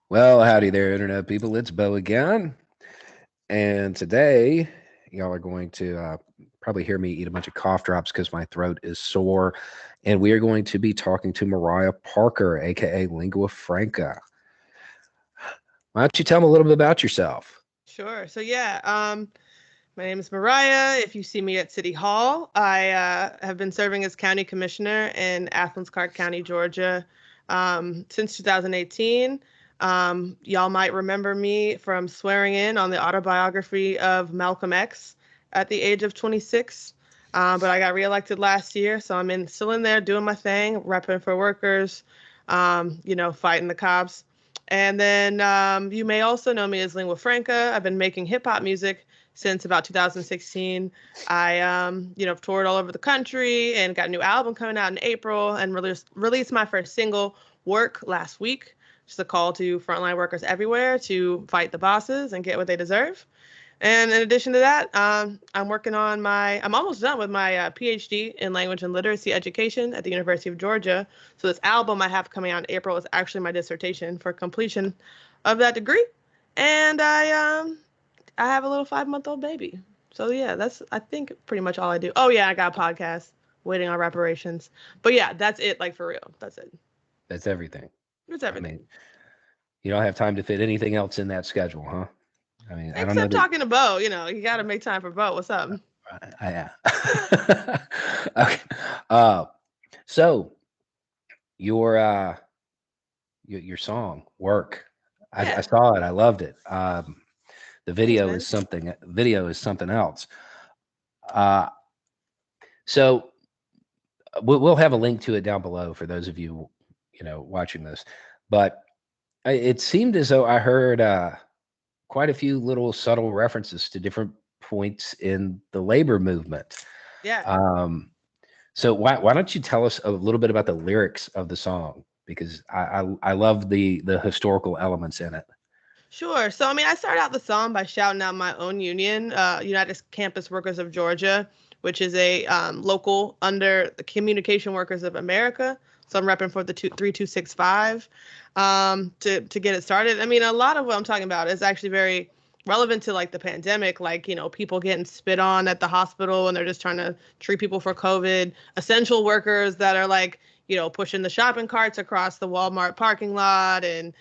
Well, howdy there, Internet people. It's Bo again. And today, y'all are going to probably hear me eat a bunch of cough drops because my throat is sore. And we are going to be talking to Mariah Parker, aka Lingua Franca. Why don't you tell me a little bit about yourself? Sure. My name is Mariah. If you see me at City Hall, I have been serving as county commissioner in Athens, Clarke County, Georgia, since 2018. Y'all might remember me from swearing in on the autobiography of Malcolm X at the age of 26. But I got reelected last year, so still in there doing my thing, repping for workers, fighting the cops. And then you may also know me as Lingua Franca. I've been making hip hop music since about 2016. I, toured all over the country and got a new album coming out in April and released my first single, Work, last week. Just a call to frontline workers everywhere to fight the bosses and get what they deserve. And in addition to that, I'm almost done with my PhD in language and literacy education at the University of Georgia. So this album I have coming out in April is actually my dissertation for completion of that degree. And I have a little 5-month-old baby. So yeah, that's I think pretty much all I do. Oh yeah, I got a podcast waiting on reparations. But yeah, that's it. Like for real, that's it. That's everything. That's I everything. mean, you don't have time to fit anything else in that schedule, huh? I mean, I don't know Except that. talking to Bo, you got to make time for Bo. What's up? Yeah. Okay. Uh, so your your song work. I Yeah. saw it. I loved it. The Thanks, video man. is something. Video is something else. Uh, so we'll have a link to it down below for those of you watching this. But it seemed as though I heard quite a few little subtle references to different points in the labor movement. Yeah. Um, so why don't you tell us a little bit about the lyrics of the song because I love the historical elements in it. Sure. I started out the song by shouting out my own union, United Campus Workers of Georgia, which is a local under the Communication Workers of America. So I'm repping for the 3265 to get it started. I mean, a lot of what I'm talking about is actually very relevant to like the pandemic, like, people getting spit on at the hospital and they're just trying to treat people for COVID, essential workers that are like, pushing the shopping carts across the Walmart parking lot and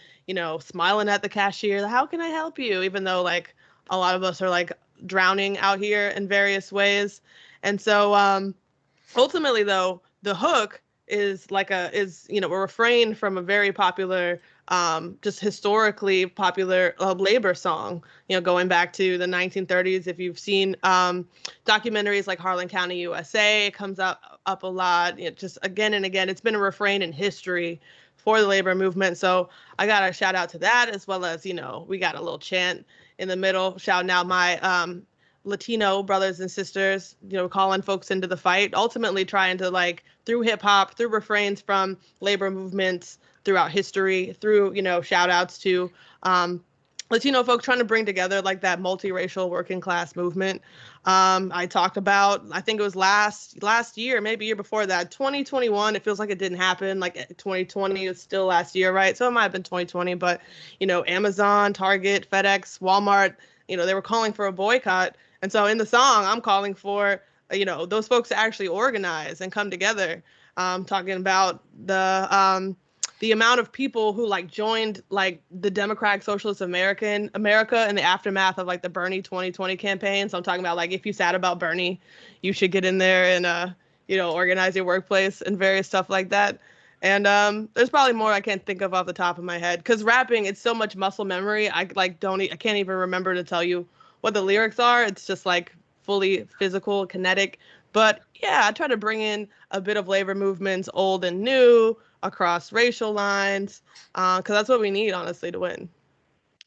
smiling at the cashier. How can I help you? Even though like a lot of us are like drowning out here in various ways. And so ultimately though, the hook is a refrain from a very popular just historically popular labor song, going back to the 1930s. If you've seen documentaries like Harlan County, USA, it comes up a lot. Just again and again, it's been a refrain in history for the labor movement. So I got a shout out to that, as well as, we got a little chant in the middle shouting out my Latino brothers and sisters, calling folks into the fight, ultimately trying to like through hip hop, through refrains from labor movements throughout history, through, shout outs to Latino folks trying to bring together like that multiracial working class movement. I talked about, I think it was last year, maybe year before that, 2021. It feels like it didn't happen. Like 2020 is still last year, right? So it might have been 2020, but Amazon, Target, FedEx, Walmart, they were calling for a boycott. And so in the song, I'm calling for those folks to actually organize and come together. Talking about the amount of people who like joined like the Democratic Socialist America in the aftermath of like the Bernie 2020 campaign. So I'm talking about like if you sad about Bernie, you should get in there and organize your workplace and various stuff like that. And there's probably more I can't think of off the top of my head because rapping, it's so much muscle memory. I can't even remember to tell you what the lyrics are. It's just like fully physical, kinetic. But yeah, I try to bring in a bit of labor movements, old and new, across racial lines, because that's what we need, honestly, to win.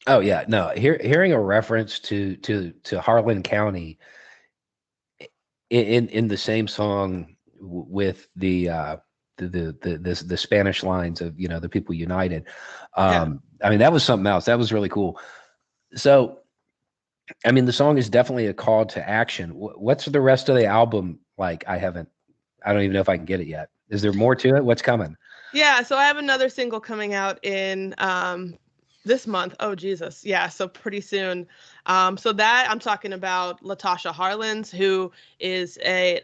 Oh yeah, no. Hearing a reference to Harlan County in the same song with the Spanish lines of the people united. Yeah. I mean that was something else. That was really cool. So I mean the song is definitely a call to action. What's the rest of the album like? I don't even know if I can get it yet. Is there more to it? What's coming? Yeah, so I have another single coming out in This month. Oh, Jesus. Yeah. So pretty soon. So that I'm talking about Latasha Harlins, who is a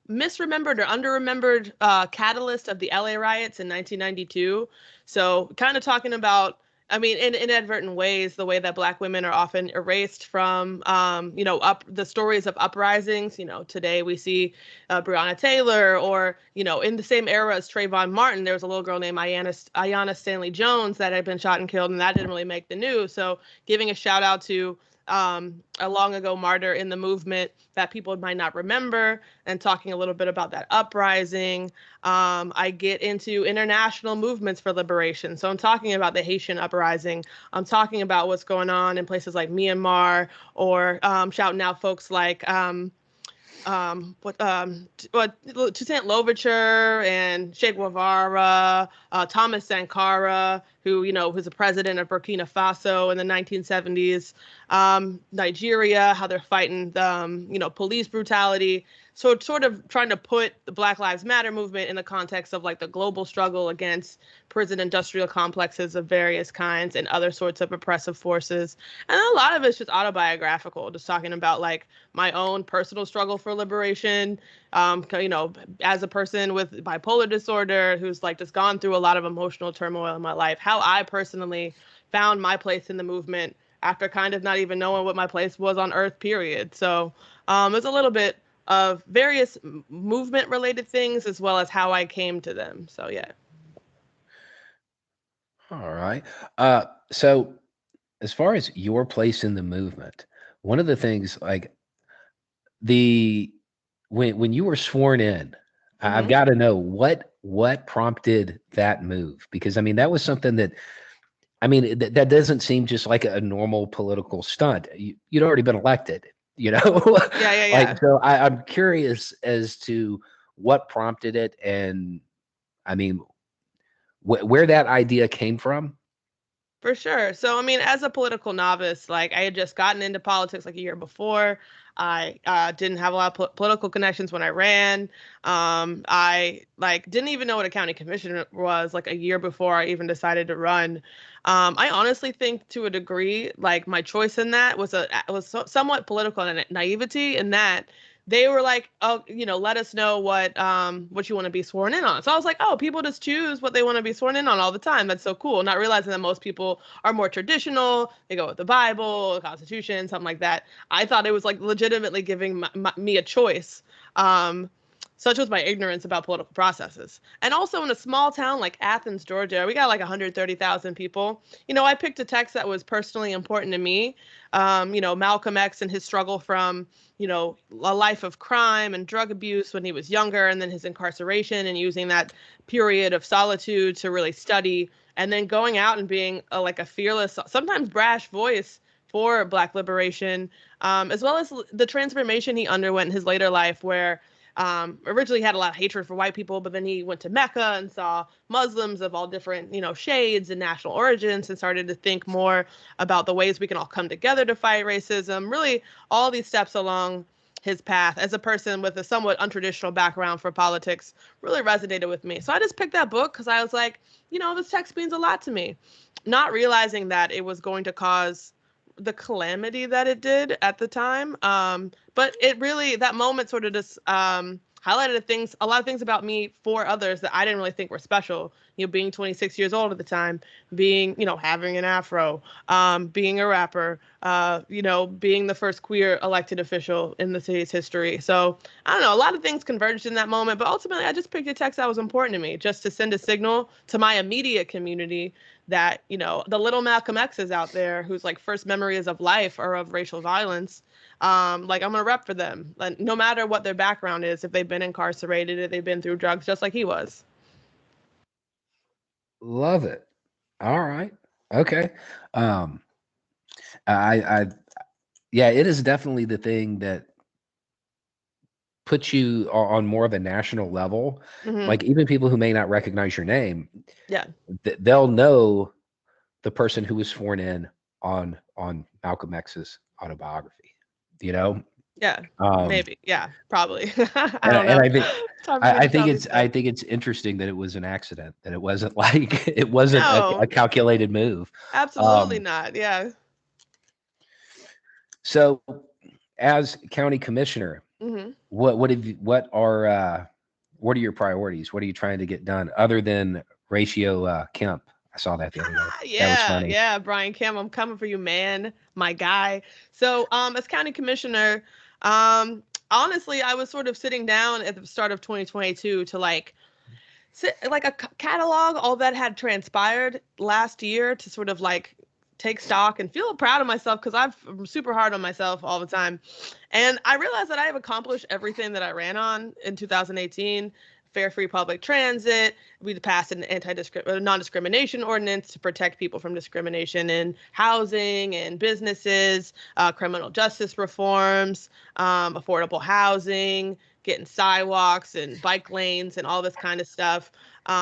misremembered or underremembered catalyst of the LA riots in 1992. So kind of talking about, I mean, in inadvertent ways, the way that Black women are often erased from, up the stories of uprisings. Today we see Breonna Taylor, or, in the same era as Trayvon Martin, there was a little girl named Ayanna Stanley Jones that had been shot and killed, and that didn't really make the news. So giving a shout out to a long ago martyr in the movement that people might not remember, and talking a little bit about that uprising. I get into international movements for liberation. So I'm talking about the Haitian uprising. I'm talking about what's going on in places like Myanmar, or shouting out folks like Toussaint Louverture and Che Guevara, Thomas Sankara, who was the president of Burkina Faso in the 1970s, Nigeria, how they're fighting police brutality. So it's sort of trying to put the Black Lives Matter movement in the context of like the global struggle against prison industrial complexes of various kinds and other sorts of oppressive forces. And a lot of it's just autobiographical, just talking about like my own personal struggle for liberation, as a person with bipolar disorder who's like just gone through a lot of emotional turmoil in my life, how I personally found my place in the movement after kind of not even knowing what my place was on earth, period. So it's a little bit of various movement related things as well as how I came to them. So yeah. All right. So as far as your place in the movement, one of the things like the when you were sworn in, I've Mm-hmm. got to know what prompted that move, because I mean that was something that I mean that doesn't seem just like a normal political stunt. You'd already been elected, Yeah, yeah, like yeah. so. I'm curious as to what prompted it, and I mean where that idea came from. For sure. So, I mean, as a political novice, like I had just gotten into politics like a year before. I didn't have a lot of political connections when I ran. I like didn't even know what a county commissioner was like a year before I even decided to run. I honestly think to a degree, like my choice in that was somewhat political naivety in that they were like, oh, let us know what you want to be sworn in on. So I was like, oh, people just choose what they want to be sworn in on all the time. That's so cool. Not realizing that most people are more traditional. They go with the Bible, the Constitution, something like that. I thought it was like legitimately giving me a choice. Such was my ignorance about political processes. And also in a small town like Athens, Georgia, we got like 130,000 people. I picked a text that was personally important to me. Malcolm X and his struggle from, a life of crime and drug abuse when he was younger, and then his incarceration and using that period of solitude to really study, and then going out and being like a fearless, sometimes brash voice for Black liberation, as well as the transformation he underwent in his later life, where originally had a lot of hatred for white people, but then he went to Mecca and saw Muslims of all different, shades and national origins, and started to think more about the ways we can all come together to fight racism. Really, all these steps along his path as a person with a somewhat untraditional background for politics really resonated with me. So I just picked that book because I was like, this text means a lot to me, not realizing that it was going to cause the calamity that it did at the time. But it really, that moment sort of just highlighted a lot of things about me for others that I didn't really think were special. Being 26 years old at the time, being, having an afro, being a rapper, being the first queer elected official in the city's history. So I don't know, a lot of things converged in that moment, but ultimately I just picked a text that was important to me, just to send a signal to my immediate community that, the little Malcolm X's out there whose like first memories of life are of racial violence. Like I'm gonna rep for them, like, no matter what their background is, if they've been incarcerated, if they've been through drugs, just like he was. Love it. All right. Okay. Um, I yeah, it is definitely the thing that puts you on more of a national level. Hmm. Like even people who may not recognize your name, Yeah. they'll know the person who was sworn in on Malcolm X's autobiography. You know, Yeah, Um, maybe. Yeah, probably. I and don't and know. I think It's hard for me to tell these I stuff. think it's interesting that it was an accident, that it wasn't like it wasn't a No, calculated move. absolutely Um, not. Yeah. so as county commissioner, Hmm. what have you, what are your priorities? What are you trying to get done other than ratio Kemp? I saw that the other day. That was Yeah, funny. yeah, Brian Kim, I'm coming for you, man, my guy. So, as county commissioner, honestly, I was sort of sitting down at the start of 2022 to like like a catalog all that had transpired last year to sort of like take stock and feel proud of myself because I'm super hard on myself all the time. And I realized that I have accomplished everything that I ran on in 2018. Fair, free public transit. We passed an non-discrimination ordinance to protect people from discrimination in housing and businesses, criminal justice reforms, affordable housing, getting sidewalks and bike lanes and all this kind of stuff,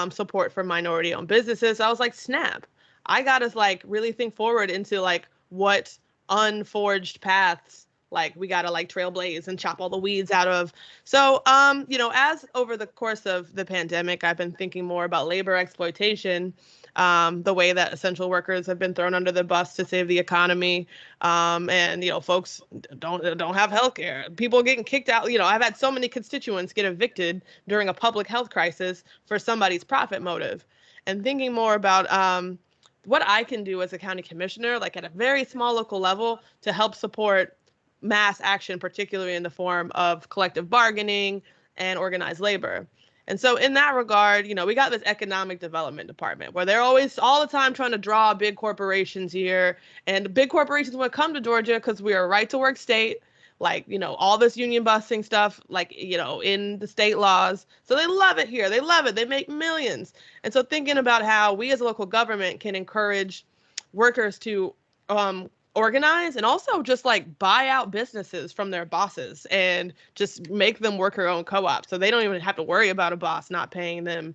support for minority-owned businesses. I was like, snap. I got to like really think forward into like what unforged paths like we got to like trailblaze and chop all the weeds out of. So as over the course of the pandemic, I've been thinking more about labor exploitation, the way that essential workers have been thrown under the bus to save the economy, and folks don't have health care, people getting kicked out. I've had so many constituents get evicted during a public health crisis for somebody's profit motive, and thinking more about what I can do as a county commissioner, like at a very small local level, to help support mass action, particularly in the form of collective bargaining and organized labor. And so in that regard, we got this economic development department where they're always all the time trying to draw big corporations here. And big corporations want to come to Georgia because we are a right to work state, like, all this union busting stuff, like, in the state laws. So they love it here. They love it. They make millions. And so thinking about how we as a local government can encourage workers to organize and also just like buy out businesses from their bosses and just make them worker owned co-ops so they don't even have to worry about a boss not paying them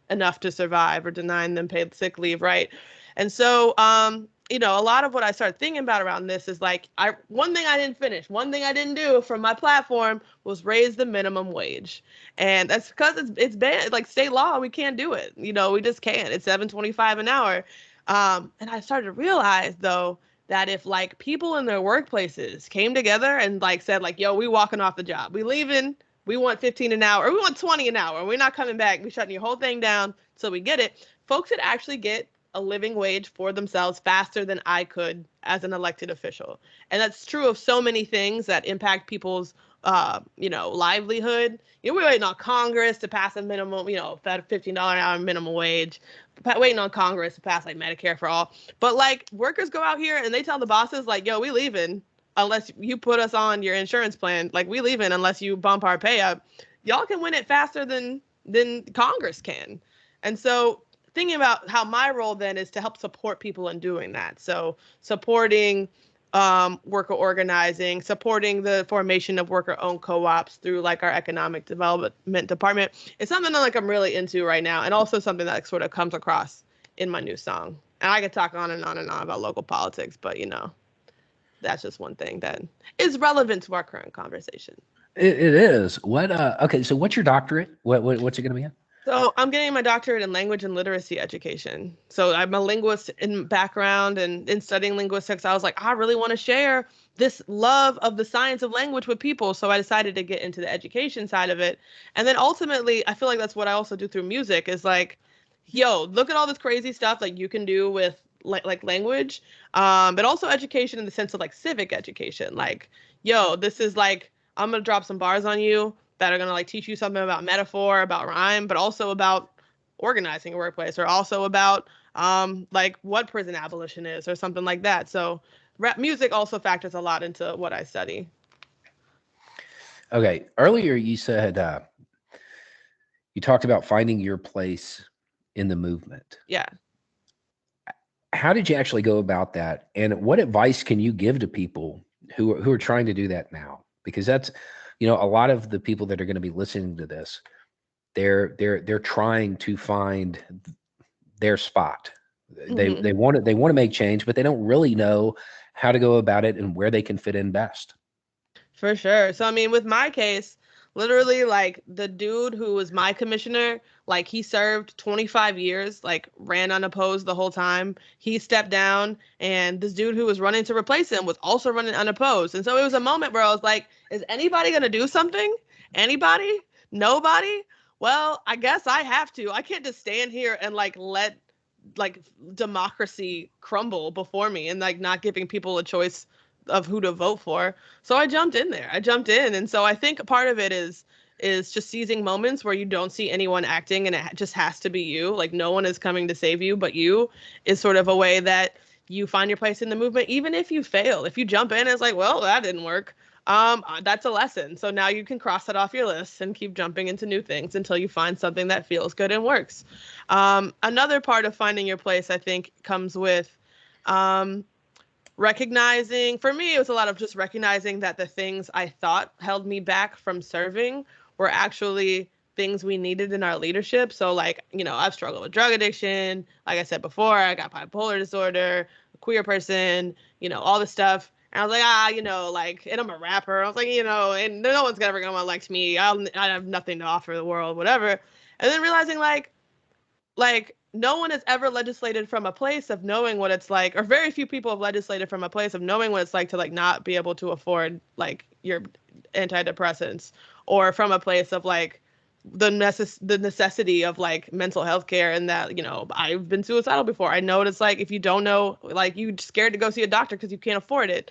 enough to survive or denying them paid sick leave, right? And so a lot of what I started thinking about around this is like one thing I didn't finish, one thing I didn't do from my platform was raise the minimum wage. And that's because it's bad, like state law, we can't do it. We just can't. It's 7.25 an hour. And I started to realize though that if like people in their workplaces came together and like said like, yo, we walking off the job, we leaving, we want 15 an hour, or we want 20 an hour, we're not coming back, we shutting your whole thing down so we get it, folks would actually get a living wage for themselves faster than I could as an elected official. And that's true of so many things that impact people's livelihood. We're waiting on Congress to pass a minimum, that $15 an hour minimum wage, waiting on Congress to pass like Medicare for all. But like workers go out here and they tell the bosses like, yo, we leaving unless you put us on your insurance plan. Like we leaving unless you bump our pay up. Y'all can win it faster than Congress can. And so thinking about how my role then is to help support people in doing that. So supporting worker organizing, supporting the formation of worker-owned co-ops through like our economic development department. It's something that like I'm really into right now, and also something that sort of comes across in my new song. And I could talk on and on and on about local politics, but that's just one thing that is relevant to our current conversation. It is. What okay, so what's your doctorate? What's it gonna be in? So I'm getting my doctorate in language and literacy education. So I'm a linguist in background, and in studying linguistics, I was like, I really want to share this love of the science of language with people. So I decided to get into the education side of it. And then ultimately, I feel like that's what I also do through music is like, yo, look at all this crazy stuff like you can do with like language, but also education in the sense of like civic education. Like, yo, this is like, I'm going to drop some bars on you that are going to like teach you something about metaphor, about rhyme, but also about organizing a workplace, or also about like what prison abolition is or something like that. So rap music also factors a lot into what I study. Okay. Earlier you said you talked about finding your place in the movement. Yeah. How did you actually go about that? And what advice can you give to people who are trying to do that now? Because that's, a lot of the people that are going to be listening to this, they're trying to find their spot. They want to make change, but they don't really know how to go about it and where they can fit in best. For sure. So I mean, with my case, literally like the dude who was my commissioner, like he served 25 years, like ran unopposed the whole time. He stepped down and this dude who was running to replace him was also running unopposed. And so it was a moment where I was like, is anybody going to do something? Anybody? Nobody? Well, I guess I have to. I can't just stand here and like let like democracy crumble before me and like not giving people a choice of who to vote for. So I jumped in there. I jumped in. And so I think part of it is just seizing moments where you don't see anyone acting and it just has to be you. Like no one is coming to save you but you, is sort of a way that you find your place in the movement even if you fail. If you jump in, it's like, well, that didn't work. That's a lesson. So now you can cross that off your list and keep jumping into new things until you find something that feels good and works. Another part of finding your place, I think, comes with recognizing, for me, it was a lot of just recognizing that the things I thought held me back from serving were actually things we needed in our leadership. So like, I've struggled with drug addiction. Like I said before, I got bipolar disorder, a queer person, all this stuff. And I was like, like, and I'm a rapper. I was like, and no one's ever gonna elect me. I have nothing to offer the world, whatever. And then realizing like no one has ever legislated from a place of knowing what it's like, or very few people have legislated from a place of knowing what it's like to like not be able to afford like your antidepressants, or from a place of like the necessity of like mental health care, and that I've been suicidal before. I know what it's like if you don't know, like you scared to go see a doctor because you can't afford it.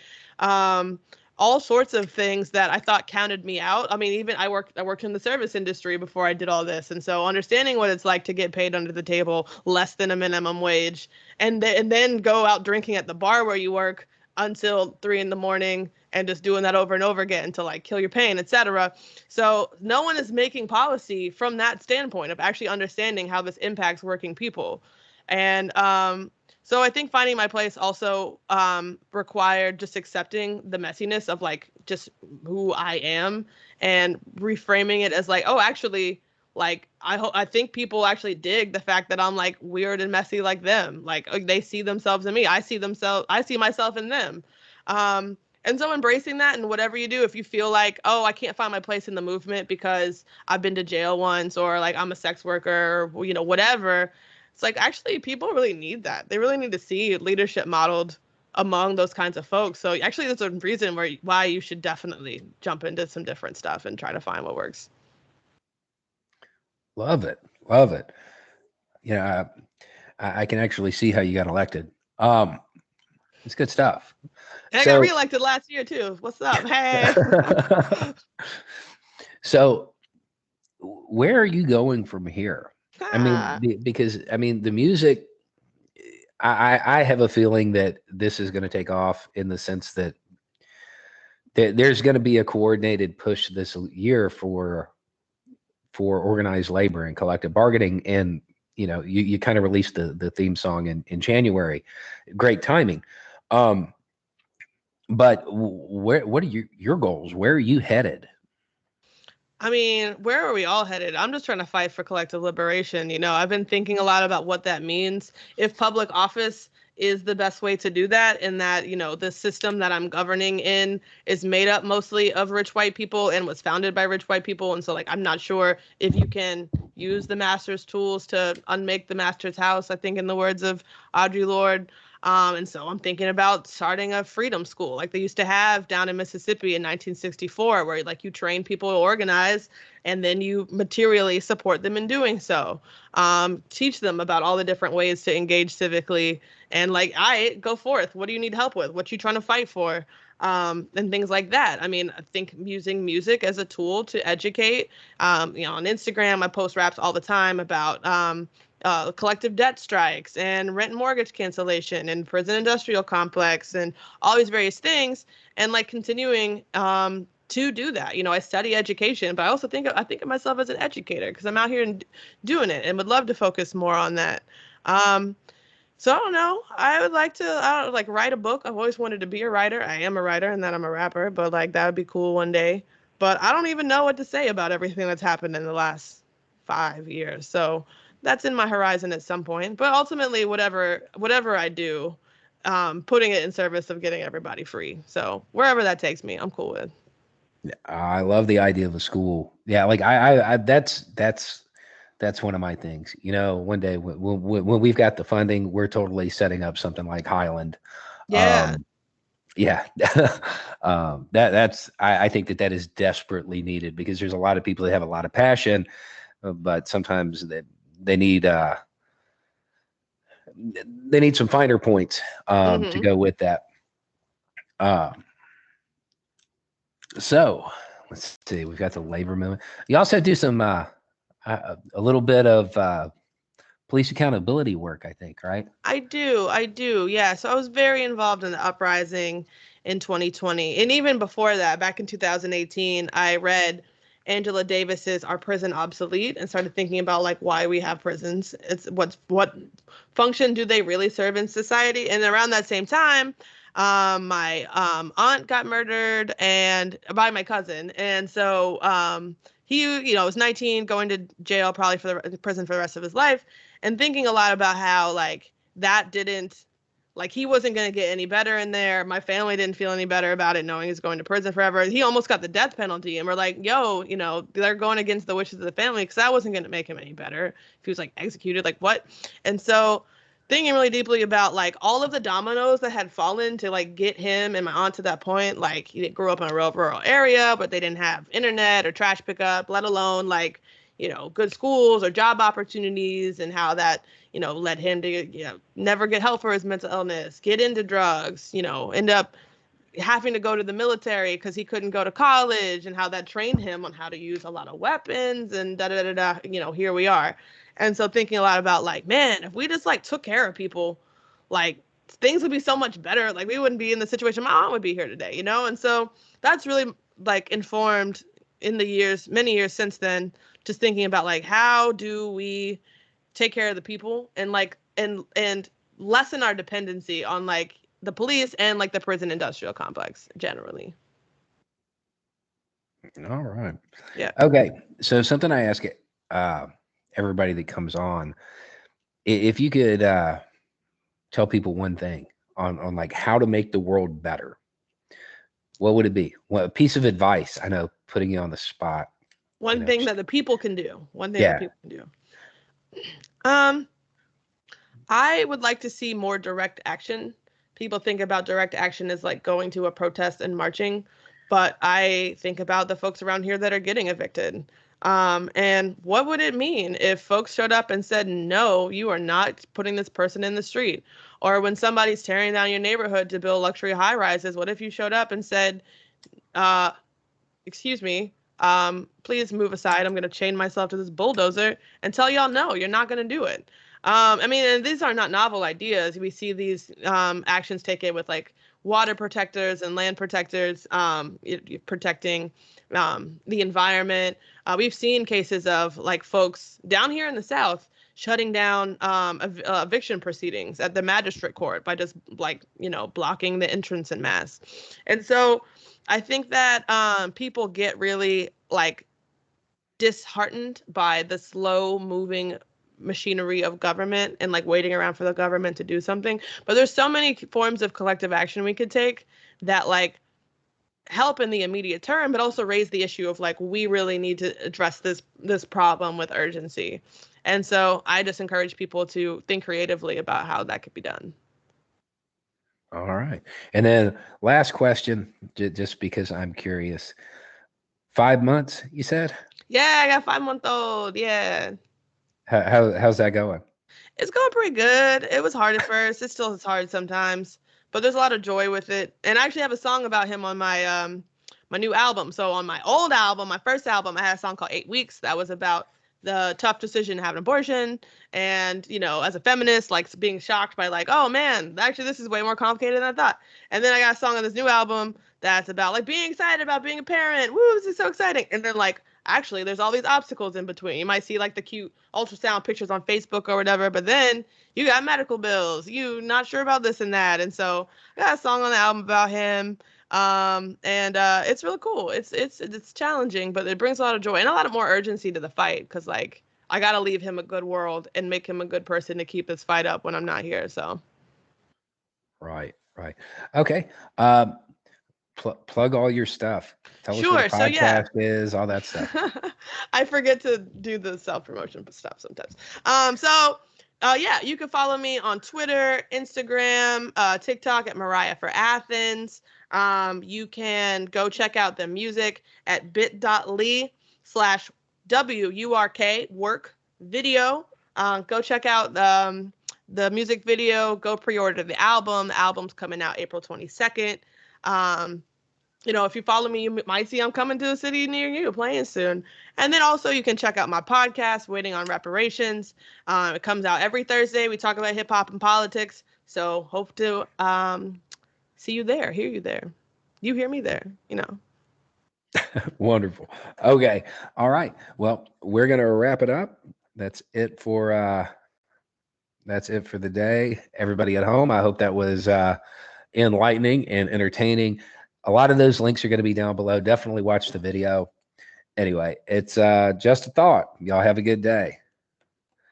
All sorts of things that I thought counted me out. I mean, even I worked in the service industry before I did all this, and so understanding what it's like to get paid under the table less than a minimum wage, and then go out drinking at the bar where you work until 3 a.m. and just doing that over and over again to like kill your pain, etc. So no one is making policy from that standpoint of actually understanding how this impacts working people. And so I think finding my place also required just accepting the messiness of like just who I am and reframing it as like, oh, actually, like I think people actually dig the fact that I'm like weird and messy like them. Like they see themselves in me. I see myself in them. And so embracing that, and whatever you do, if you feel like, oh, I can't find my place in the movement because I've been to jail once, or like I'm a sex worker, or, whatever, it's like actually people really need that. They really need to see leadership modeled among those kinds of folks. So actually there's a reason why you should definitely jump into some different stuff and try to find what works. Love it. Love it. Yeah, I can actually see how you got elected. It's good stuff. And I got reelected last year too. What's up? Hey. So where are you going from here? I mean, because I mean, the music, I have a feeling that this is going to take off in the sense that there's going to be a coordinated push this year for organized labor and collective bargaining. And, you kind of released the theme song in January. Great timing. But what are your goals? Where are you headed? I mean, where are we all headed? I'm just trying to fight for collective liberation. I've been thinking a lot about what that means. If public office is the best way to do that, and that, the system that I'm governing in is made up mostly of rich white people and was founded by rich white people. And so, like, I'm not sure if you can use the master's tools to unmake the master's house, I think, in the words of Audre Lorde. And so I'm thinking about starting a freedom school like they used to have down in Mississippi in 1964, where like you train people to organize and then you materially support them in doing so. Teach them about all the different ways to engage civically, and like, go forth. What do you need help with? What you trying to fight for? And things like that. I mean, I think using music as a tool to educate. On Instagram, I post raps all the time about collective debt strikes and rent and mortgage cancellation and prison industrial complex and all these various things, and like continuing to do that. I study education, but I also think of myself as an educator because I'm out here and doing it, and would love to focus more on that. So I don't know. I would like to like write a book. I've always wanted to be a writer. I am a writer, and that I'm a rapper, but like that would be cool one day. But I don't even know what to say about everything that's happened in the last 5 years. So that's in my horizon at some point. But ultimately, whatever I do, putting it in service of getting everybody free. So wherever that takes me, I'm cool with. I love the idea of a school. Yeah, like that's one of my things. One day when we've got the funding, we're totally setting up something like Highland. Yeah. Um, yeah, I think that is desperately needed because there's a lot of people that have a lot of passion, but sometimes they need they need some finer points to Hmm. go with that. Uh, so let's see, we've got the labor movement. You also do some a little bit of police accountability work, I think, right? I do. Yeah. So I was very involved in the uprising in 2020. And even before that, back in 2018, I read Angela Davis's Are Prison Obsolete and started thinking about like why we have prisons. It's what function do they really serve in society? And around that same time, my aunt got murdered and by my cousin. And so he, was 19, going to jail probably for the prison for the rest of his life, and thinking a lot about how like that didn't, like he wasn't going to get any better in there. My family didn't feel any better about it, knowing he's going to prison forever. He almost got the death penalty, and we're like, yo, they're going against the wishes of the family because that wasn't going to make him any better if he was like executed. Like what? And so thinking really deeply about like all of the dominoes that had fallen to like get him and my aunt to that point. Like he grew up in a real rural area, but they didn't have internet or trash pickup, let alone like good schools or job opportunities, and how that led him to never get help for his mental illness, get into drugs, end up having to go to the military because he couldn't go to college, and how that trained him on how to use a lot of weapons, and da da da da. Here we are. And so thinking a lot about like, man, if we just like took care of people, like things would be so much better. Like we wouldn't be in the situation my aunt would be here today, And so that's really like informed in the years, many years since then, just thinking about like how do we take care of the people and like and lessen our dependency on like the police and like the prison industrial complex generally. All right. Yeah. Okay. So something I ask uh, everybody that comes on, if you could tell people one thing on like how to make the world better, what would it be? What a piece of advice? I know, putting you on the spot. One thing that the people can do. One thing that Yeah. people can do. Um, I would like to see more direct action. People think about direct action as like going to a protest and marching, but I think about the folks around here that are getting evicted. And what would it mean if folks showed up and said, no, you are not putting this person in the street? Or when somebody's tearing down your neighborhood to build luxury high rises, what if you showed up and said, uh, excuse me, please move aside. I'm going to chain myself to this bulldozer and tell y'all, no, you're not going to do it. I mean, and these are not novel ideas. We see these actions taken with like water protectors and land protectors protecting the environment. We've seen cases of like folks down here in the South shutting down eviction proceedings at the magistrate court by just like, blocking the entrance en masse. And so I think that people get really like disheartened by the slow moving machinery of government and like waiting around for the government to do something. But there's so many forms of collective action we could take that like help in the immediate term, but also raise the issue of like we really need to address this problem with urgency. And so I just encourage people to think creatively about how that could be done. All right. And then last question, just because I'm curious. 5 months, you said? Yeah, I got 5 month old. Yeah. How's that going? It's going pretty good. It was hard at first. It still is hard sometimes, but there's a lot of joy with it. And I actually have a song about him on my new album. So on my old album, my first album, I had a song called 8 Weeks that was about the tough decision to have an abortion, and as a feminist, like being shocked by like, oh man, actually this is way more complicated than I thought. And then I got a song on this new album that's about like being excited about being a parent. Woo, this is so exciting. And then like actually there's all these obstacles in between. You might see like the cute ultrasound pictures on Facebook or whatever, but then you got medical bills, you not sure about this and that. And so I got a song on the album about him. And it's really cool. It's challenging, but it brings a lot of joy and a lot of more urgency to the fight, because like I gotta leave him a good world and make him a good person to keep this fight up when I'm not here. So Right, right. Okay. Um, plug all your stuff. Tell us what a Sure. So yeah. podcast is, all that stuff. I forget to do the self-promotion stuff sometimes. Yeah, you can follow me on Twitter, Instagram, TikTok at Mariah for Athens. You can go check out the music at bit.ly/WURK work video. Go check out the music video. Go pre-order the album. The album's coming out April 22nd. If you follow me, you might see I'm coming to a city near you, playing soon. And then also you can check out my podcast, Waiting on Reparations. It comes out every Thursday. We talk about hip hop and politics. So hope to see you there, hear you there. You hear me there, Wonderful. Okay. All right. Well, we're going to wrap it up. That's it for the day. Everybody at home, I hope that was enlightening and entertaining. A lot of those links are going to be down below. Definitely watch the video. Anyway, it's just a thought. Y'all have a good day.